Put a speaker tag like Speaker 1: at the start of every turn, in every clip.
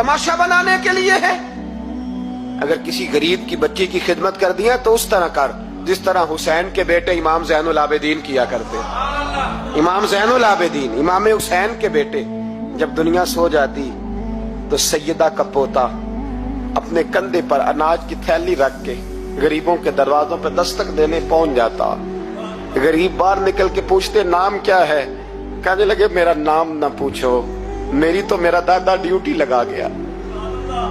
Speaker 1: तमाशा बनाने के लिए है। अगर किसी गरीब की बच्ची की खिदमत कर दी है तो उस तरह कर जिस तरह हुसैन के बेटे इमाम ज़ैनुल आबिदीन किया करते। इमाम ज़ैनुल आबिदीन इमाम हुसैन के बेटे जब दुनिया सो जाती तो सैयदा का पोता अपने कंधे पर अनाज की थैली रख के गरीबों के दरवाजों पर दस्तक देने पहुंच जाता। गरीब बाहर निकल के पूछते नाम क्या है, कहने लगे मेरा नाम ना पूछो, मेरी तो मेरा दादा ड्यूटी लगा गया,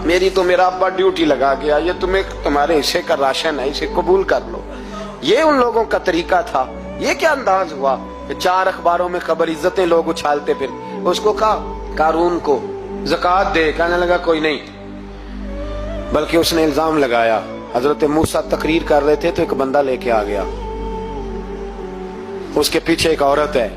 Speaker 1: मेरी तो मेरा अब्बा ड्यूटी लगा गया, ये तुम्हें तुम्हारे हिस्से का राशन है, इसे कबूल कर लो। ये उन लोगों का तरीका था। ये क्या अंदाज हुआ कि 4 अखबारों में खबर इज्जतें लोग उछालते फिर। उसको कहा कारून को ज़कात दे, कहने लगा कोई नहीं, बल्कि उसने इल्जाम लगाया। हजरत मूसा तकरीर कर रहे थे तो एक बंदा लेके आ गया, उसके पीछे एक औरत है।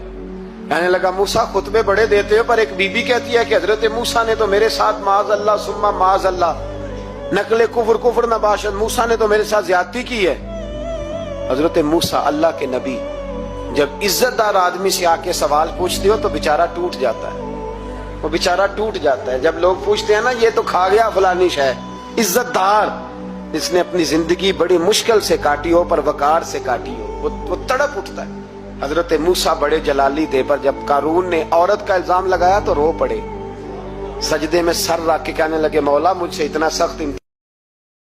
Speaker 1: कहने लगा मूसा खुतबे बड़े देते हो पर एक बीबी कहती है कि हजरत मूसा ने तो मेरे साथ माज अल्लाह सुम्मा माज अल्लाह नकले कुफर नबाशत, मूसा ने तो मेरे साथ ज्यादती की है। हजरत मूसा अल्लाह के नबी जब इज्जतदार आदमी से आके सवाल पूछते हो तो बेचारा टूट जाता है, वो बेचारा टूट जाता है। जब लोग पूछते हैं ना ये तो खा गया फलानी शय, इज्जतदार इसने अपनी जिंदगी बड़ी मुश्किल से काटी हो पर वकार से काटी हो, वो तड़प उठता है। हजरत मूसा बड़े जलाली थे पर जब कारून ने औरत का इल्जाम लगाया तो रो पड़े, सजदे में सर रख के कहने लगे मौला मुझसे इतना सख्त